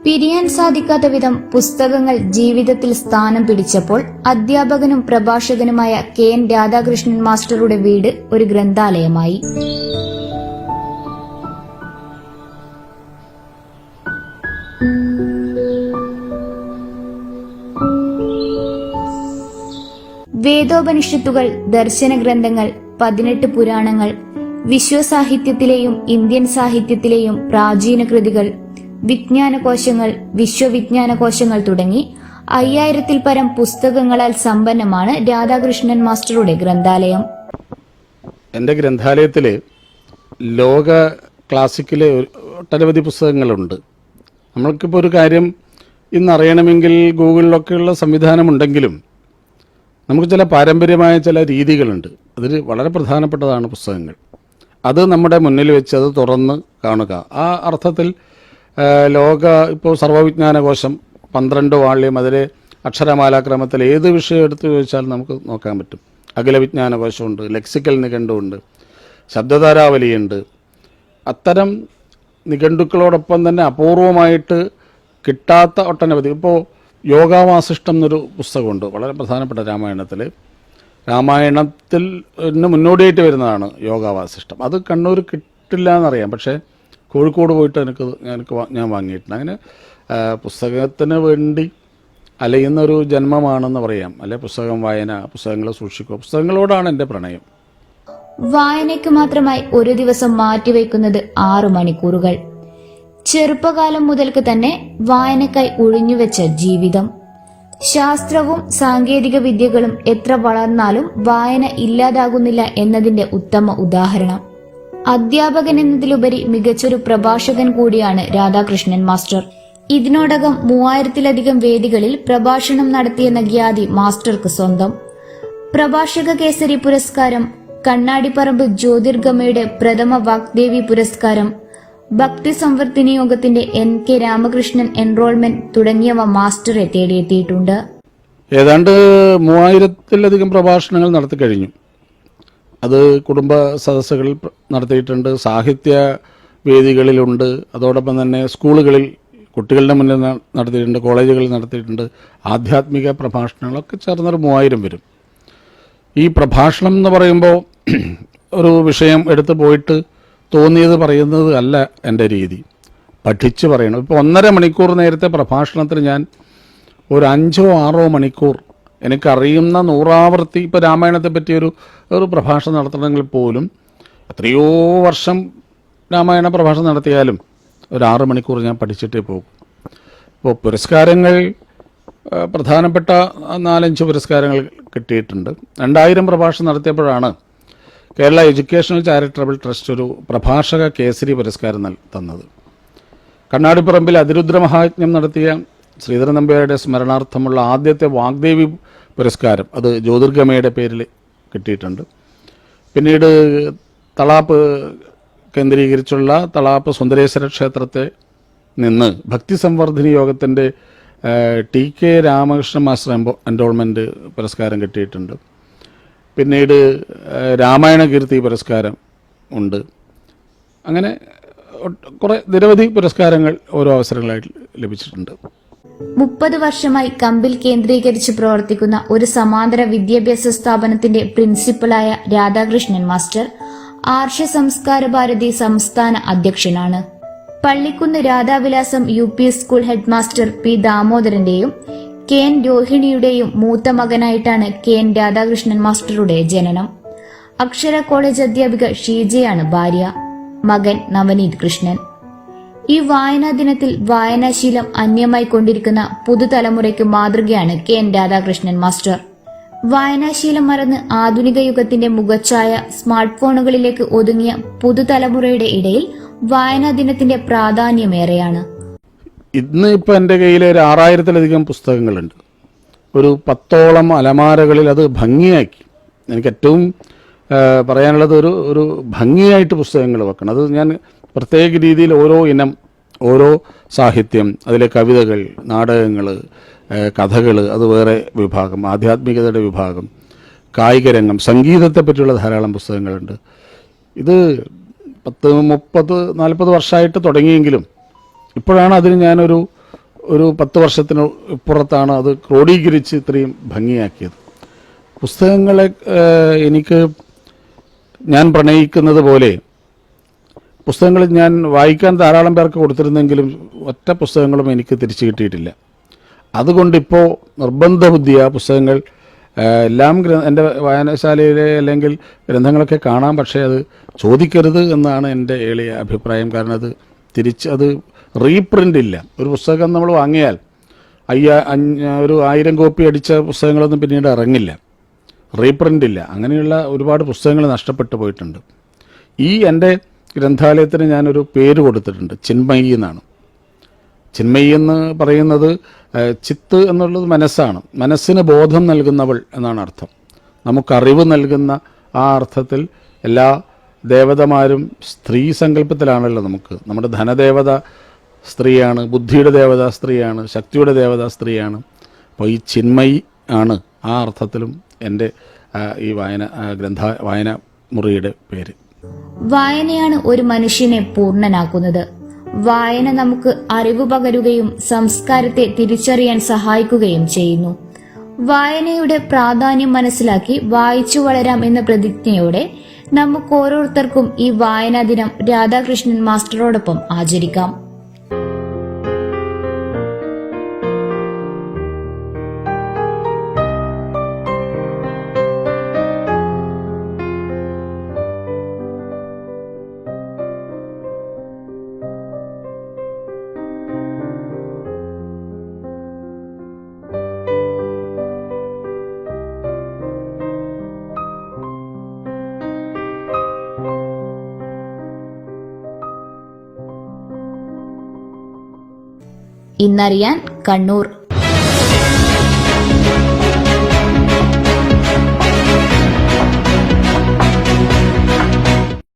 പിരിയാൻ സാധിക്കാത്ത വിധം പുസ്തകങ്ങൾ ജീവിതത്തിൽ സ്ഥാനം പിടിച്ചപ്പോൾ അധ്യാപകനും പ്രഭാഷകനുമായ കെ.എൻ. രാധാകൃഷ്ണൻ മാസ്റ്ററുടെ വീട് ഒരു ഗ്രന്ഥാലയമായി. വേദോപനിഷത്തുകൾ, ദർശന ഗ്രന്ഥങ്ങൾ, 18 പുരാണങ്ങൾ, വിശ്വസാഹിത്യത്തിലെയും ഇന്ത്യൻ സാഹിത്യത്തിലെയും പ്രാചീന കൃതികൾ, വിജ്ഞാനകോശങ്ങൾ, വിശ്വവിജ്ഞാനകോശങ്ങൾ തുടങ്ങി 5000-ൽ പരം പുസ്തകങ്ങളാൽ സമ്പന്നമാണ് രാധാകൃഷ്ണൻ മാസ്റ്ററുടെ ഗ്രന്ഥാലയം. എൻ്റെ ഗ്രന്ഥാലയത്തിൽ ലോക ക്ലാസിക്കിലെ ഒട്ടനവധി പുസ്തകങ്ങളുണ്ട്. നമ്മൾക്കിപ്പോൾ ഒരു കാര്യം ഇന്നറിയണമെങ്കിൽ ഗൂഗിളിലൊക്കെയുള്ള സംവിധാനമുണ്ടെങ്കിലും നമുക്ക് ചില പാരമ്പര്യമായ ചില രീതികളുണ്ട്. അതിൽ വളരെ പ്രധാനപ്പെട്ടതാണ് പുസ്തകങ്ങൾ. അത് നമ്മുടെ മുന്നിൽ വെച്ച് അത് തുറന്ന് കാണുക. ആ അർത്ഥത്തിൽ ഇപ്പോൾ സർവ്വവിജ്ഞാനകോശം 12 വാള്യം, അതിലെ അക്ഷരമാലാക്രമത്തിൽ ഏത് വിഷയം എടുത്തു ചോദിച്ചാൽ നമുക്ക് നോക്കാൻ പറ്റും. അഖില വിജ്ഞാനകോശമുണ്ട്, ലെക്സിക്കൽ നിഘണ്ടുണ്ട്, ശബ്ദധാരാവലിയുണ്ട്. അത്തരം നിഘണ്ടുക്കളോടൊപ്പം തന്നെ അപൂർവമായിട്ട് കിട്ടാത്ത ഒട്ടനവധി. ഇപ്പോൾ യോഗാവാസിഷ്ടം എന്നൊരു പുസ്തകമുണ്ട്, വളരെ പ്രധാനപ്പെട്ട രാമായണത്തിൽ മുന്നോടിയായിട്ട് വരുന്നതാണ് യോഗാവാസിഷ്ടം. അത് കണ്ണൂർ കിട്ടില്ല എന്നറിയാം, പക്ഷേ കോഴിക്കോട് പോയിട്ട് ഞാൻ വാങ്ങിയിട്ടുണ്ട്. അങ്ങനെ പുസ്തകത്തിന് വേണ്ടി അലയുന്നൊരു ജന്മമാണെന്ന് പറയാം. അല്ലെ, പുസ്തകം വായന, പുസ്തകങ്ങളെ സൂക്ഷിക്കുക, പുസ്തകങ്ങളോടാണ് എൻ്റെ പ്രണയം. വായനയ്ക്ക് മാത്രമായി ഒരു ദിവസം മാറ്റിവെക്കുന്നത് 6 മണിക്കൂറുകൾ. ചെറുപ്പകാലം മുതൽക്ക് തന്നെ വായനക്കായി ഒഴിഞ്ഞുവെച്ച ജീവിതം. ശാസ്ത്രവും സാങ്കേതിക വിദ്യകളും എത്ര വളർന്നാലും വായന ഇല്ലാതാകുന്നില്ല എന്നതിന്റെ ഉത്തമ ഉദാഹരണം. അധ്യാപകൻ എന്നതിലുപരി മികച്ചൊരു പ്രഭാഷകൻ കൂടിയാണ് രാധാകൃഷ്ണൻ മാസ്റ്റർ. ഇതിനോടകം 3000-ലധികം വേദികളിൽ പ്രഭാഷണം നടത്തിയെന്ന ഖ്യാതി മാസ്റ്റർക്ക് സ്വന്തം. പ്രഭാഷക കേസരി പുരസ്കാരം, കണ്ണാടിപ്പറമ്പ് ജ്യോതിർഗമയുടെ പ്രഥമ വാഗ്ദേവി പുരസ്കാരം, ഭക്തി സംവർദ്ധിനി യോഗത്തിന്റെ N.K. രാമകൃഷ്ണൻ എൻറോൾമെന്റ് തുടങ്ങിയവ മാസ്റ്ററെ തേടിയെത്തിയിട്ടുണ്ട്. ഏതാണ്ട് 3000-ലധികം പ്രഭാഷണങ്ങൾ നടത്തി കഴിഞ്ഞു. അത് കുടുംബ സദസ്സുകളിൽ നടത്തിയിട്ടുണ്ട്, സാഹിത്യ വേദികളിലുണ്ട്, അതോടൊപ്പം തന്നെ സ്കൂളുകളിൽ കുട്ടികളുടെ മുന്നിൽ നടത്തിയിട്ടുണ്ട്, കോളേജുകളിൽ നടത്തിയിട്ടുണ്ട്. ആധ്യാത്മിക പ്രഭാഷണങ്ങളൊക്കെ ചേർന്നൊരു 3000 വരും. ഈ പ്രഭാഷണം എന്ന് പറയുമ്പോൾ ഒരു വിഷയം എടുത്ത് പോയിട്ട് തോന്നിയത് പറയുന്നത് അല്ല എൻ്റെ രീതി. പഠിച്ച് പറയണം. ഇപ്പോൾ 1.5 മണിക്കൂർ നേരത്തെ പ്രഭാഷണത്തിന് ഞാൻ ഒരു 5-6 മണിക്കൂർ എനിക്കറിയുന്ന 100 ആവർത്തി, ഇപ്പോൾ രാമായണത്തെ പറ്റിയൊരു പ്രഭാഷണം നടത്തണമെങ്കിൽ പോലും എത്രയോ വർഷം രാമായണ പ്രഭാഷണം നടത്തിയാലും ഒരു 6 മണിക്കൂർ ഞാൻ പഠിച്ചിട്ടേ പോകും. ഇപ്പോൾ പുരസ്കാരങ്ങൾ പ്രധാനപ്പെട്ട 4-5 പുരസ്കാരങ്ങൾ കിട്ടിയിട്ടുണ്ട്. 2000 പ്രഭാഷണം നടത്തിയപ്പോഴാണ് കേരള എഡ്യൂക്കേഷണൽ ചാരിറ്റബിൾ ട്രസ്റ്റ് ഒരു പ്രഭാഷക കേസരി പുരസ്കാരം തന്നത്. കണ്ണാടിപ്പറമ്പിൽ അതിരുദ്ര മഹായജ്ഞം നടത്തിയ ശ്രീധരൻ നമ്പ്യാരുടെ സ്മരണാർത്ഥമുള്ള ആദ്യത്തെ വാഗ്ദേവി പുരസ്കാരം അത് ജ്യോതിർഗമയുടെ പേരിൽ കിട്ടിയിട്ടുണ്ട്. പിന്നീട് തളാപ്പ് കേന്ദ്രീകരിച്ചുള്ള തളാപ്പ് സുന്ദരേശ്വര ക്ഷേത്രത്തെ നിന്ന് ഭക്തി സംവർദ്ധിനി യോഗത്തിൻ്റെ T.K. രാമകൃഷ്ണൻ മാസ്റ്റർ എൻറോൾമെൻറ്റ് പുരസ്കാരം കിട്ടിയിട്ടുണ്ട്. പിന്നീട് രാമായണ കീർത്തി പുരസ്കാരം ഉണ്ട്. അങ്ങനെ നിരവധി പുരസ്കാരങ്ങൾ ഓരോ അവസരങ്ങളായിട്ട് ലഭിച്ചിട്ടുണ്ട്. 30 വർഷമായി കമ്പിൽ കേന്ദ്രീകരിച്ച് പ്രവർത്തിക്കുന്ന ഒരു സമാന്തര വിദ്യാഭ്യാസ സ്ഥാപനത്തിന്റെ പ്രിൻസിപ്പലായ രാധാകൃഷ്ണൻ മാസ്റ്റർ ആർഷ സംസ്കാര ഭാരതി സംസ്ഥാന അധ്യക്ഷനാണ്. Pallikkunnu Radhavilasam UP school head master P. ദാമോദരന്റെയും K.N. രോഹിണിയുടെയും മൂത്ത മകനായിട്ടാണ് K.N. രാധാകൃഷ്ണൻ മാസ്റ്ററുടെ ജനനം. അക്ഷര കോളേജ് അധ്യാപിക ഷീജയാണ് ഭാര്യ. മകൻ നവനീത് കൃഷ്ണൻ. ഈ വായനാ ദിനത്തിൽ വായനാശീലം അന്യമായി കൊണ്ടിരിക്കുന്ന പുതുതലമുറയ്ക്ക് മാതൃകയാണ് K.N. രാധാകൃഷ്ണൻ മാസ്റ്റർ. വായനാശീലം മറന്ന് ആധുനിക യുഗത്തിന്റെ മുഖച്ഛായ സ്മാർട്ട് ഫോണുകളിലേക്ക് ഒതുങ്ങിയ പുതുതലമുറയുടെ ഇടയിൽ വായനാ ദിനത്തിന്റെ പ്രാധാന്യമേറെയാണ്. ഇന്ന് ഇപ്പോൾ എൻ്റെ കയ്യിൽ ഒരു 6000-ലധികം പുസ്തകങ്ങളുണ്ട്. ഒരു 10ഓളം അലമാരകളിൽ അത് ഭംഗിയാക്കി. എനിക്ക് ഏറ്റവും പറയാനുള്ളത് ഒരു ഭംഗിയായിട്ട് പുസ്തകങ്ങൾ വെക്കണം. അത് ഞാൻ പ്രത്യേക രീതിയിൽ ഓരോ ഇനം, ഓരോ സാഹിത്യം, അതിലെ കവിതകൾ, നാടകങ്ങൾ, കഥകൾ, അത് വേറെ വിഭാഗം, ആധ്യാത്മികതയുടെ വിഭാഗം, കായികരംഗം, സംഗീതത്തെ പറ്റിയുള്ള ധാരാളം പുസ്തകങ്ങളുണ്ട്. ഇത് 10-30-40 വർഷമായിട്ട് തുടങ്ങിയെങ്കിലും ഇപ്പോഴാണ് അതിന് ഞാനൊരു ഒരു 10 വർഷത്തിന് പുറത്താണ് അത് ക്രോഡീകരിച്ച് ഇത്രയും ഭംഗിയാക്കിയത്. പുസ്തകങ്ങളെ എനിക്ക് ഞാൻ പ്രണയിക്കുന്നത് പോലെ പുസ്തകങ്ങൾ ഞാൻ വായിക്കാൻ ധാരാളം പേർക്ക് കൊടുത്തിരുന്നെങ്കിലും ഒറ്റ പുസ്തകങ്ങളും എനിക്ക് തിരിച്ചു കിട്ടിയിട്ടില്ല. അതുകൊണ്ടിപ്പോൾ നിർബന്ധ ബുദ്ധിയ പുസ്തകങ്ങൾ എല്ലാം എൻ്റെ വായനശാലയിലെ അല്ലെങ്കിൽ ഗ്രന്ഥങ്ങളൊക്കെ കാണാം, പക്ഷേ അത് ചോദിക്കരുത് എന്നാണ് എൻ്റെ എളിയ അഭിപ്രായം. കാരണം അത് റീപ്രിൻ്റ് ഇല്ല. ഒരു പുസ്തകം നമ്മൾ വാങ്ങിയാൽ ഒരു 1000 കോപ്പി അടിച്ച പുസ്തകങ്ങളൊന്നും പിന്നീട് ഇറങ്ങില്ല, റീപ്രിൻ്റ് ഇല്ല. അങ്ങനെയുള്ള ഒരുപാട് പുസ്തകങ്ങൾ നഷ്ടപ്പെട്ടു പോയിട്ടുണ്ട്. ഈ എൻ്റെ ഗ്രന്ഥാലയത്തിന് ഞാനൊരു പേര് കൊടുത്തിട്ടുണ്ട്, ചിന്മയി എന്നാണ്. ചിന്മയി എന്ന് പറയുന്നത് ചിത്ത് എന്നുള്ളത് മനസ്സാണ്, മനസ്സിന് ബോധം നൽകുന്നവൾ എന്നാണ് അർത്ഥം. നമുക്കറിവ് നൽകുന്ന ആ അർത്ഥത്തിൽ എല്ലാ ദേവതമാരും സ്ത്രീ സങ്കല്പത്തിലാണല്ലോ. നമ്മുടെ ധനദേവത സ്ത്രീയാണ്, ബുദ്ധിയുടെ ദേവത സ്ത്രീയാണ്, ശക്തിയുടെ ദേവത സ്ത്രീയാണ്. അപ്പോൾ ഈ ചിന്മയി ആണ് ആ അർത്ഥത്തിലും എൻ്റെ ഈ വായന മുറിയുടെ പേര്. വായനയാണ് ഒരു മനുഷ്യനെ പൂർണ്ണനാക്കുന്നത്. വായന നമുക്ക് അറിവ് പകരുകയും സംസ്കാരത്തെ തിരിച്ചറിയാൻ സഹായിക്കുകയും ചെയ്യുന്നു. വായനയുടെ പ്രാധാന്യം മനസ്സിലാക്കി വായിച്ചു വളരാം എന്ന പ്രതിജ്ഞയോടെ നമുക്ക് ഓരോരുത്തർക്കും ഈ വായനാ ദിനം രാധാകൃഷ്ണൻ മാസ്റ്ററോടൊപ്പം ആചരിക്കാം. ഇന്നറിയാൻ കണ്ണൂർ.